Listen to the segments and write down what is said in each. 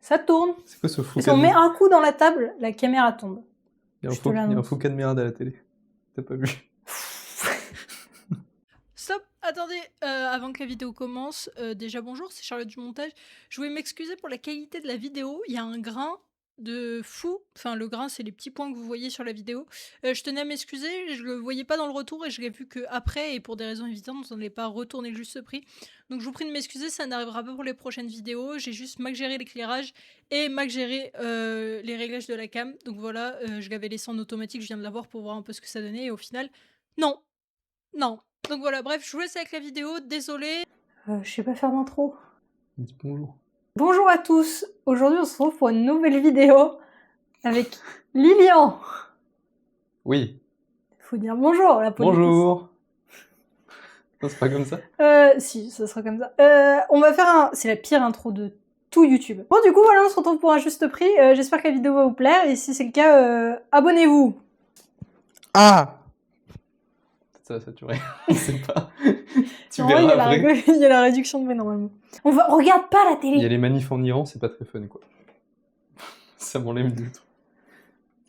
Ça tourne. C'est quoi ce fou Si on met un coup dans la table, la caméra tombe. Il y a un faux cadmérade à la télé. T'as pas vu? Stop, attendez, avant que la vidéo commence, déjà bonjour, c'est Charlotte du montage. Je voulais m'excuser pour la qualité de la vidéo, il y a un grain de fou, enfin le grain c'est les petits points que vous voyez sur la vidéo. Je tenais à m'excuser, je le voyais pas dans le retour et je l'ai vu que après et pour des raisons évidentes, on n'allait pas retourner le juste prix. Donc je vous prie de m'excuser, ça n'arrivera pas pour les prochaines vidéos, j'ai juste mal géré l'éclairage et mal géré les réglages de la cam. Donc voilà, je l'avais laissé en automatique, je viens de l'avoir pour voir un peu ce que ça donnait et au final, non. Donc voilà, bref, je vous laisse avec la vidéo, désolé. Je sais pas faire d'intro. Dis bonjour. Bonjour à tous. Aujourd'hui, on se retrouve pour une nouvelle vidéo avec Lilian. Oui. Faut dire bonjour, la police. Bonjour. Non, c'est pas comme ça? Si, ça sera comme ça. On va faire c'est la pire intro de tout YouTube. Bon, du coup, voilà, on se retrouve pour un juste prix. J'espère que la vidéo va vous plaire. Et si c'est le cas, abonnez-vous. Ah! Ça tu rien. C'est pas. Tu Non, verras après. il y a la réduction de mai normalement. On regarde pas la télé. Il y a les manifs en Iran, c'est pas très fun quoi. Ça m'enlève du tout.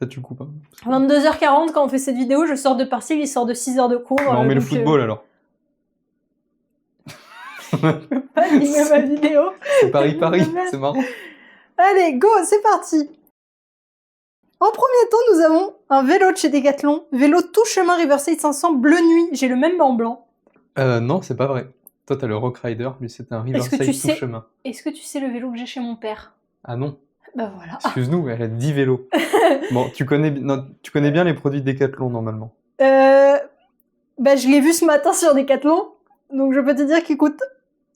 Ça tu coupes hein. 22h40 quand on fait cette vidéo, je sors de partiel, il sort de 6 heures de cours. Bah, on met le football alors. Je peux pas animer ma vidéo. C'est Paris, c'est marrant. Allez, go, c'est parti. En premier temps, nous avons un vélo de chez Decathlon. Vélo tout chemin Riverside 500 bleu nuit. J'ai le même en blanc. Non, c'est pas vrai. Toi, t'as le Rock Rider, lui, c'est un Riverside tout chemin. Est-ce que tu sais le vélo que j'ai chez mon père? Ah non. Bah voilà. Excuse-nous, elle a 10 vélos. Bon, tu connais bien les produits Decathlon, normalement. Bah, je l'ai vu ce matin sur Decathlon. Donc, je peux te dire qu'il coûte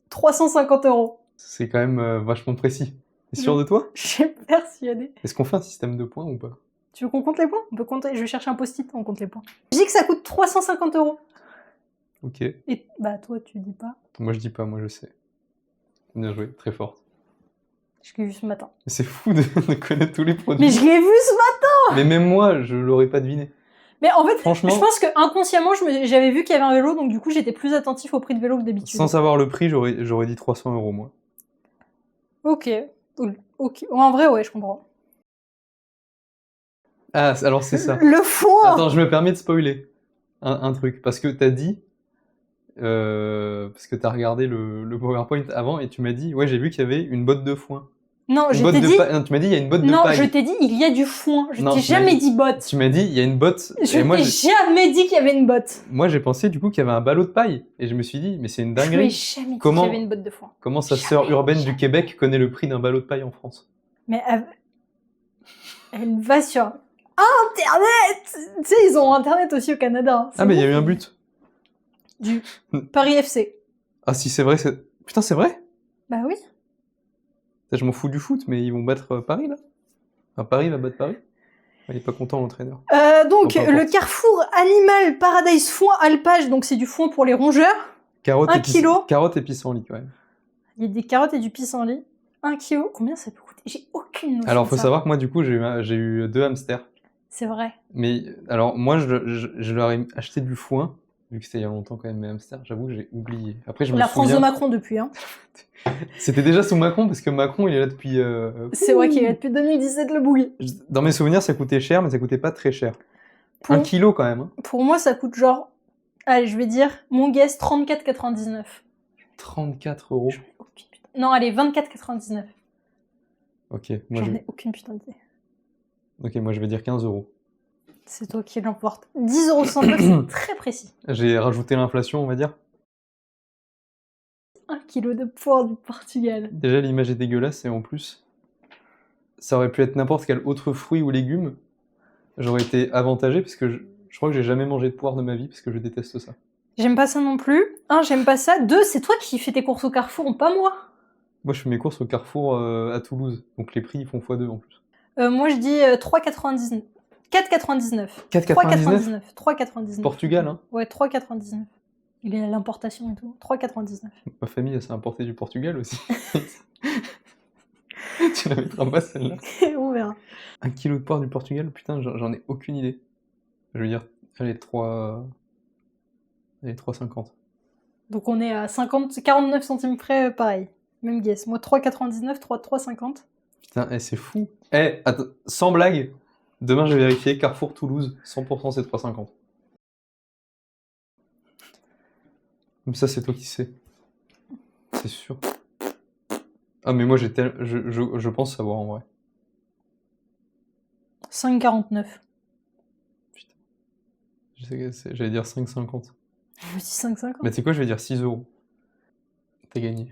350 €. C'est quand même vachement précis. T'es sûr de toi? Je suis persuadée. Est-ce qu'on fait un système de points ou pas? Tu veux qu'on compte les points? On peut compter. Je vais chercher un post-it, on compte les points. Je dis que ça coûte 350 €. Ok. Et bah, toi, tu dis pas. Moi, je dis pas, moi, je sais. Bien joué, très forte. Je l'ai vu ce matin. C'est fou de connaître tous les produits. Mais je l'ai vu ce matin! Mais même moi, je l'aurais pas deviné. Mais en fait, franchement, je pense que inconsciemment, j'avais vu qu'il y avait un vélo, donc du coup, j'étais plus attentif au prix de vélo que d'habitude. Sans savoir le prix, j'aurais dit 300 €, moi. Ok. En vrai, ouais, je comprends. Ah, alors c'est ça. Le foin! Attends, je me permets de spoiler un truc. Parce que t'as dit... parce que t'as regardé le PowerPoint avant et tu m'as dit, ouais, j'ai vu qu'il y avait une botte de foin. Non, je t'ai dit... Non, tu m'as dit, il y a une botte de paille. Non, je t'ai dit, il y a du foin. Je t'ai jamais dit botte. Tu m'as dit, il y a une botte. Je t'ai jamais dit qu'il y avait une botte. Moi, j'ai pensé du coup qu'il y avait un ballot de paille. Et je me suis dit, mais c'est une dinguerie. Je m'ai jamais dit qu'il y avait une botte de foin. Comment sa sœur urbaine du Québec connaît le prix d'un ballot de paille en France? Mais elle va sur Internet. Tu sais, ils ont Internet aussi au Canada. Ah, mais il y a eu un but. Du Paris FC. Ah, si c'est vrai, putain, c'est vrai? Bah oui. Je m'en fous du foot, mais ils vont battre Paris, là? Enfin, Paris va battre Paris? Il est pas content, l'entraîneur. Donc, le Carrefour Animal Paradise Foin Alpage, donc c'est du foin pour les rongeurs. 1 kilo. Carottes et pissenlit, quand même. Il y a des carottes et du pissenlit. 1 kilo. Combien ça peut coûter? J'ai aucune notion. Alors, faut savoir que moi, du coup, j'ai eu 2 hamsters. C'est vrai. Mais, alors, moi, je leur ai acheté du foin, vu que c'était il y a longtemps quand même, mes hamsters. J'avoue que j'ai oublié. Après, je me souviens... La France de Macron depuis, hein. C'était déjà sous Macron, parce que Macron, il est là depuis... C'est vrai qu'il est là depuis 2017, le bouilli. Dans mes souvenirs, ça coûtait cher, mais ça coûtait pas très cher. 1 kilo, quand même. Hein. Pour moi, ça coûte genre... Allez, je vais dire, mon guess, 34,99. 34 €. Non, allez, 24,99. Ok. Moi, J'en ai aucune putain d'idée. Ok, moi, je vais dire 15 €. C'est toi qui l'emporte. 10,69 €, c'est très précis. J'ai rajouté l'inflation, on va dire. 1 kilo de poire du Portugal. Déjà, l'image est dégueulasse, et en plus, ça aurait pu être n'importe quel autre fruit ou légume. J'aurais été avantagé, parce que je crois que j'ai jamais mangé de poire de ma vie, parce que je déteste ça. J'aime pas ça non plus. 1, j'aime pas ça. 2, c'est toi qui fais tes courses au Carrefour, pas moi. Moi, je fais mes courses au Carrefour à Toulouse, donc les prix, ils font x2 en plus. Moi, je dis 3,99. 4,99. 4,99 3,99. Portugal, hein. Ouais, 3,99. Il est à l'importation et tout. 3,99. Ma famille, elle s'est importée du Portugal aussi. Tu la mettras pas celle-là. On verra. 1 kilo de poire du Portugal, putain, j'en ai aucune idée. Je veux dire, elle est 3,50. Donc on est à 49 centimes près, pareil. Même guess. Moi, 3,99, 3,50. Putain, c'est fou. Attends, sans blague, demain je vais vérifier Carrefour Toulouse, 100% c'est 3,50. Comme ça, c'est toi qui sais. C'est sûr. Ah, mais moi, je pense savoir en vrai. 5,49. Putain. J'allais dire 5,50. Je me dis 5,50. Bah, tu sais quoi, je vais dire 6 euros. T'as gagné.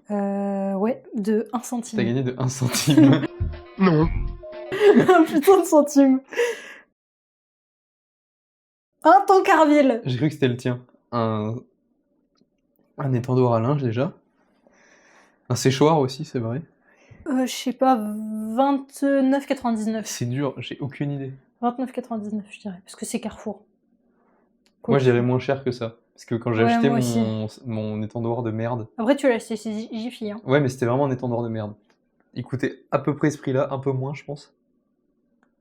Ouais, de 1 centime. T'as gagné de 1 centime. Non. Un putain de centime. Un Tancarville. J'ai cru que c'était le tien. Un étendoir à linge déjà. Un séchoir aussi, c'est vrai. Je sais pas, 29,99. C'est dur, j'ai aucune idée. 29,99 je dirais, parce que c'est Carrefour. Moi, j'irais moins cher que ça. Parce que quand j'ai Ouais, acheté moi aussi. mon étendoir de merde. Après, tu l'as acheté chez Jiffy, hein. Ouais, mais c'était vraiment un étendoir de merde. Il coûtait à peu près ce prix-là, un peu moins, je pense.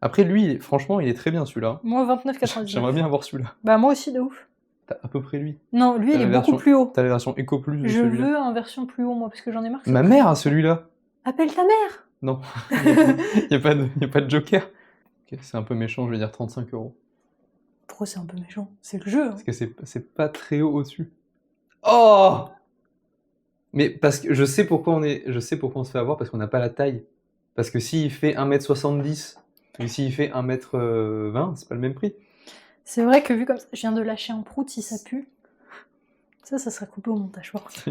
Après, lui, franchement, il est très bien celui-là. Moi, 29,99. J'aimerais bien avoir celui-là. Bah, moi aussi, de ouf. T'as à peu près lui. Non, lui, T'as il est la beaucoup version- plus haut. T'as la version Eco Plus de Je celui-là. veux un version plus haut, moi, parce que j'en ai marre. que Ma ça- mère a celui-là. Appelle ta mère. Non. Il n'y a, pas de joker. Ok, c'est un peu méchant, je vais dire 35 euros. Pourquoi c'est un peu méchant? C'est le jeu, hein. Parce que c'est pas très haut au-dessus. Oh! Mais parce que je sais pourquoi on se fait avoir, parce qu'on n'a pas la taille. Parce que s'il fait 1m70 ou s'il fait 1m20, c'est pas le même prix. C'est vrai que vu comme ça, je viens de lâcher un prout si ça pue. Ça serait coupé au montage, par contre.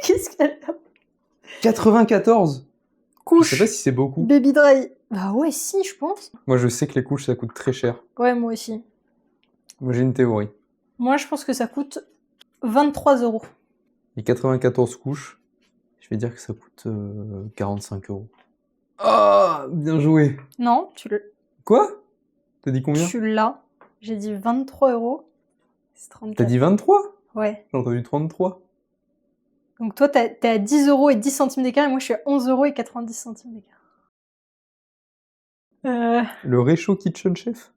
Qu'est-ce qu'elle a? 94! Je Couche. sais pas si c'est beaucoup. Baby Dry. Bah ouais, si, je pense. Moi, je sais que les couches, ça coûte très cher. Ouais, moi aussi. Moi, j'ai une théorie. Moi, je pense que ça coûte 23 €. Les 94 couches, je vais dire que ça coûte 45 euros. Ah, bien joué. Non, Quoi? T'as dit combien? tu l'as. J'ai dit 23 €. C'est 34. T'as dit 23? Ouais. J'ai entendu 33. Donc toi, t'es à 10 € et 10 centimes d'écart, et moi, je suis à 11 € et 90 centimes d'écart. Le Réchaud Kitchen Chef?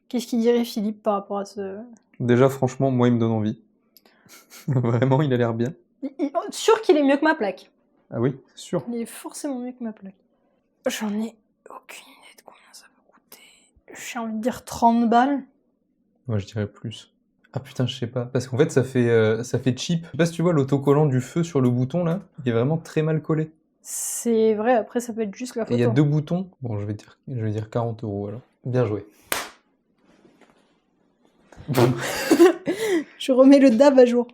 Qu'est-ce qu'il dirait Philippe par rapport à ce... Déjà, franchement, moi, il me donne envie. Vraiment, il a l'air bien. Sûr qu'il est mieux que ma plaque. Ah oui, c'est sûr. Il est forcément mieux que ma plaque. J'en ai aucune idée de combien ça va coûter. J'ai envie de dire 30 balles. Moi, je dirais plus. Ah putain, je sais pas. Parce qu'en fait, ça fait cheap. Je sais pas si tu vois l'autocollant du feu sur le bouton, là. Il est vraiment très mal collé. C'est vrai, après ça peut être juste la Et photo. il y a 2 boutons. Bon, je vais dire 40 euros, alors. Bien joué. Je remets le DAB à jour.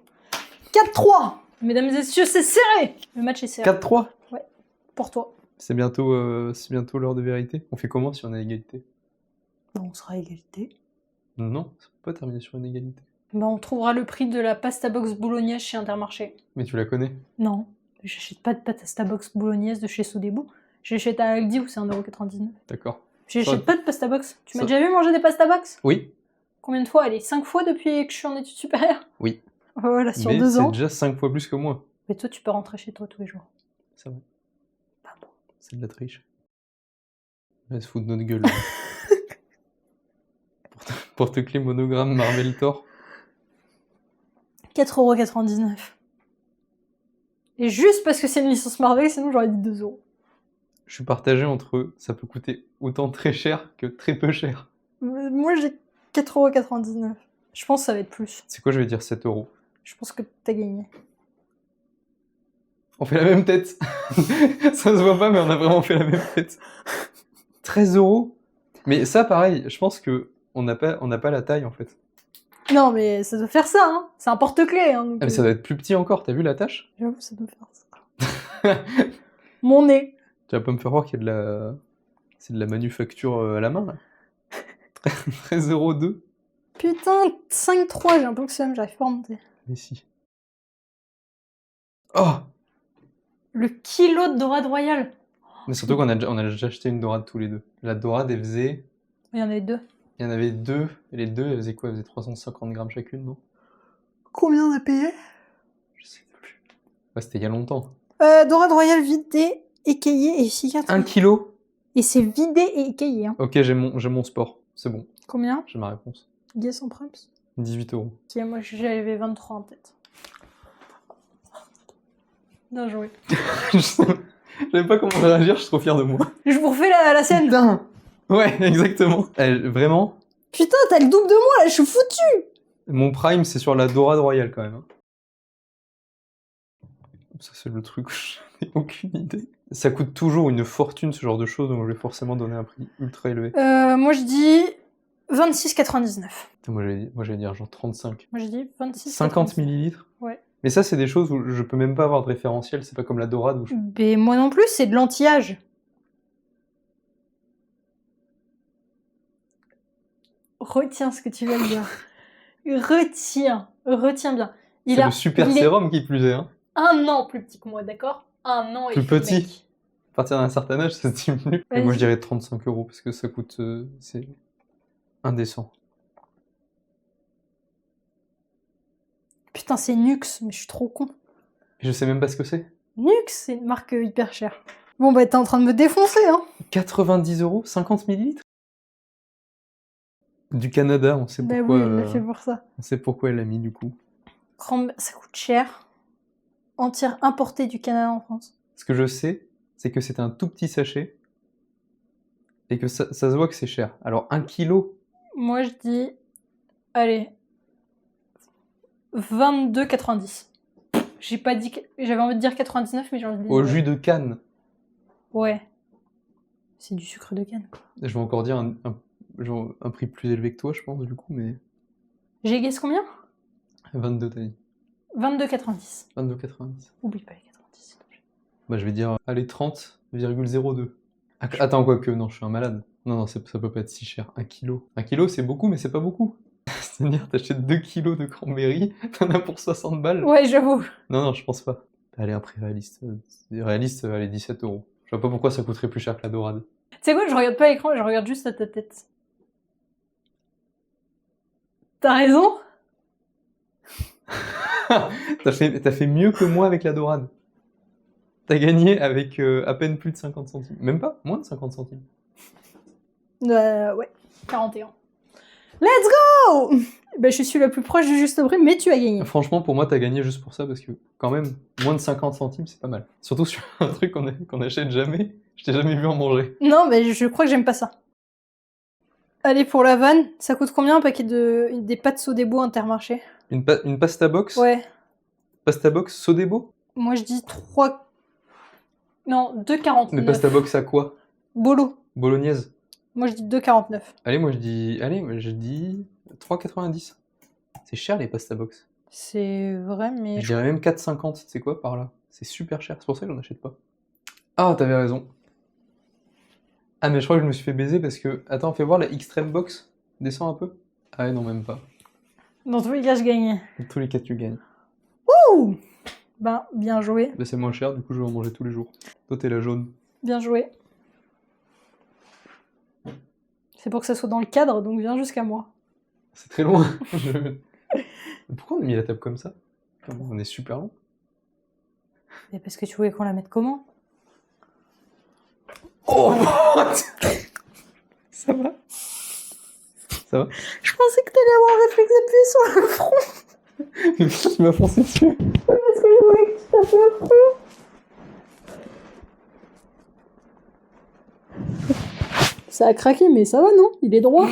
4-3. Mesdames et messieurs, c'est serré. Le match est serré. 4-3. Pour toi. C'est bientôt l'heure de vérité. On fait comment si on a égalité? Bah, on sera à égalité. Non, ça peut pas terminer sur une égalité. Bah, on trouvera le prix de la pasta box bolognaise chez Intermarché. Mais tu la connais? Non, j'achète pas de pasta box bolognaise de chez Sodebo. J'achète à Aldi où c'est 1,99 €. D'accord. J'achète pas de pasta box. Tu m'as Ça- déjà vu manger des pasta box? Oui, Combien de fois? Allez, 5 fois depuis que je suis en études supérieures? oui. Voilà, sur Mais 2 c'est ans. déjà 5 fois plus que moi. Mais toi, tu peux rentrer chez toi tous les jours. C'est vrai. Pas moi. C'est de la triche. Elle se fout de notre gueule. Là. Porte-clés monogramme Marvel Thor. 4,99 €. Et juste parce que c'est une licence Marvel, sinon j'aurais dit 2 €. Je suis partagé entre ça peut coûter autant très cher que très peu cher. Moi, j'ai 4,99 €. Je pense que ça va être plus. C'est quoi, je vais dire 7 euros. Je pense que t'as gagné. On fait la même tête. Ça se voit pas, mais on a vraiment fait la même tête. 13 euros. Mais ça, pareil, je pense que on n'a pas la taille en fait. Non, mais ça doit faire ça, hein. C'est un porte-clés, hein. Donc, Ah, mais ça doit être plus petit encore, t'as vu la tâche? j'avoue, ça doit faire ça. Mon nez. Tu vas pas me faire croire qu'il y a c'est de la manufacture à la main là. 13 euros 2. Putain, 5,3, j'ai un peu que seum, j'arrive pas à remonter. Mais si. Oh! Le kilo de dorade royale. Mais surtout qu'on a déjà acheté une dorade tous les deux. La dorade, elle faisait... Il y en avait 2. Il y en avait 2. Et les 2, elles faisaient quoi? Elles faisaient 350 grammes chacune, non? Combien on a payé? Je sais plus. Ouais, c'était il y a longtemps. Dorade royale vidée, équayée et cicatrisée. 1 kilo? Et c'est vidé et équayé, hein. Ok, j'ai mon sport. C'est bon, Combien? j'ai ma réponse. Guess en primes. 18 euros. Ok, moi j'avais 23 en tête. Bien joué. Je savais pas comment réagir, je suis trop fier de moi. Je vous refais la scène. Putain. Ouais, exactement. Vraiment, Putain, t'as le double de moi, là, je suis foutu. mon prime, c'est sur la dorade royale, quand même. Hein. Ça, c'est le truc où je n'ai aucune idée. Ça coûte toujours une fortune, ce genre de choses, donc je vais forcément donner un prix ultra élevé. Moi, je dis 26,99. Putain, moi, j'allais dire genre 35. Moi, je dis 26,99. 50 millilitres. Ouais. Mais ça, c'est des choses où je peux même pas avoir de référentiel, c'est pas comme la dorade où je... Mais moi non plus, c'est de l'anti-âge. Retiens ce que tu viens de dire. Retiens bien. C'est le super sérum qui plus est, hein. 1 an plus petit que moi, d'accord? 1 an et Plus je suis le petit. mec. À partir d'un certain âge, ça se diminue. Et Vas-y. moi, je dirais 35 € parce que ça coûte... c'est indécent. Putain, c'est Nux, mais je suis trop con. Je sais même pas ce que c'est. Nux, c'est une marque hyper chère. Bon, bah, t'es en train de me défoncer, hein. 90 €, 50 millilitres. Du Canada, on sait Bah pourquoi. oui, elle l'a fait pour ça. On sait pourquoi elle l'a mis du coup. Ça coûte cher. Entière importée du Canada en France. Ce que je sais, c'est que c'est un tout petit sachet et que ça se voit que c'est cher. Alors 1 kilo, Moi, je dis... Allez. 22,90. J'ai pas dit... J'avais envie de dire 99, mais j'ai envie de dire... au jus de canne. Ouais. C'est du sucre de canne, quoi. Je vais encore dire genre un prix plus élevé que toi, je pense, du coup, mais J'ai guessé combien? 22 t'as dit. 22,90. 22,90. Oublie pas les 90, s'il te plaît. Bah je vais dire, allez, 30,02. Attends, quoique, non, je suis un malade. Non, ça peut pas être si cher. 1 kilo. 1 kilo, c'est beaucoup, mais c'est pas beaucoup. C'est-à-dire, t'achètes 2 kilos de cranberry, t'en as pour 60 balles. Ouais, j'avoue. Non, je pense pas. Allez, un prix réaliste. Réaliste, allez, 17 €. Je vois pas pourquoi ça coûterait plus cher que la dorade. Tu sais quoi, je regarde pas l'écran, je regarde juste à ta tête. T'as raison? T'as fait mieux que moi avec la dorade. T'as gagné avec à peine plus de 50 centimes. Même pas, moins de 50 centimes. Ouais. 41. Let's go! Bah, je suis la plus proche du juste prix, mais tu as gagné. Franchement, pour moi, t'as gagné juste pour ça, parce que quand même, moins de 50 centimes, c'est pas mal. Surtout sur un truc qu'on achète jamais. Je t'ai jamais vu en manger. Non, mais je crois que j'aime pas ça. Allez, pour la vanne, ça coûte combien un paquet des pâtes Sodebo Intermarché? Une pasta box. Ouais. Pasta box Sodebo. Moi, je dis 3... Non, 2,49. Mais pasta box à quoi? Bolo. Bolognaise. Moi, je dis 2,49. Allez, moi je dis 3,90. C'est cher les pasta box. C'est vrai, mais... Je dirais même 4,50. C'est quoi par là? C'est super cher, c'est pour ça que j'en achète pas. Ah, t'avais raison. Ah, mais je crois que je me suis fait baiser parce que... Attends, fais voir la Extreme Box. Descends un peu. Ah ouais, non, même pas. Dans tous les cas, je gagne. Dans tous les cas, tu gagnes. Ouh! Ben, bien joué. Bah, c'est moins cher, du coup, je vais en manger tous les jours. Toi, t'es la jaune. Bien joué. C'est pour que ça soit dans le cadre, donc viens jusqu'à moi. C'est très loin. Mais pourquoi on a mis la table comme ça? On est super long. Mais parce que tu voulais qu'on la mette comment? Oh! Ça va? Ça va? Je pensais que t'allais avoir un réflexe d'appuyer sur le front. Mais pourquoi tu m'as foncé dessus? Parce que je voulais que tu tapes le front. Ça a craqué, mais ça va, non? Il est droit.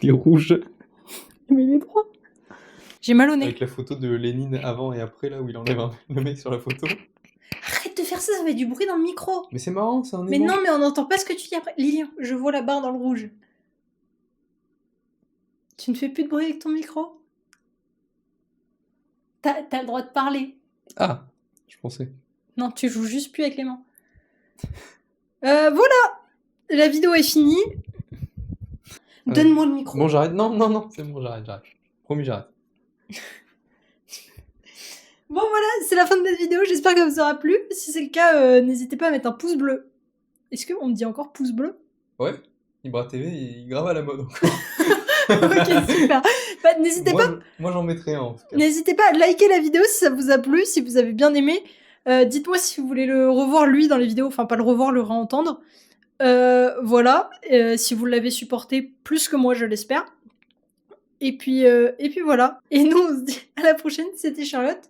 Il est rouge. Mais il est droit. J'ai mal au nez. Avec la photo de Lénine avant et après, là où il enlève le mec sur la photo. Arrête de faire ça, ça fait du bruit dans le micro. Mais c'est marrant, c'est un Mais émo. non, mais on n'entend pas ce que tu dis après. Lilian, je vois la barre dans le rouge. Tu ne fais plus de bruit avec ton micro? T'as le droit de parler. Ah, je pensais. Non, tu joues juste plus avec les mains. Voilà. La vidéo est finie. Donne-moi le micro. Bon, j'arrête. Non, c'est bon, j'arrête. Promis, j'arrête. Bon voilà, c'est la fin de cette vidéo, j'espère que ça vous aura plu. Si c'est le cas, n'hésitez pas à mettre un pouce bleu. Est-ce qu'on me dit encore pouce bleu? Ouais, Ibra TV, il grave à la mode encore. Ok, super. Bah, n'hésitez pas. Moi, j'en mettrai un en tout cas. N'hésitez pas à liker la vidéo si ça vous a plu, si vous avez bien aimé. Dites-moi si vous voulez le revoir lui dans les vidéos, enfin pas le revoir, le réentendre. Voilà, si vous l'avez supporté plus que moi, je l'espère. Et puis voilà. Et nous, on se dit à la prochaine. C'était Charlotte.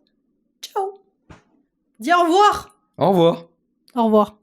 Ciao. Dis au revoir. Au revoir. Au revoir.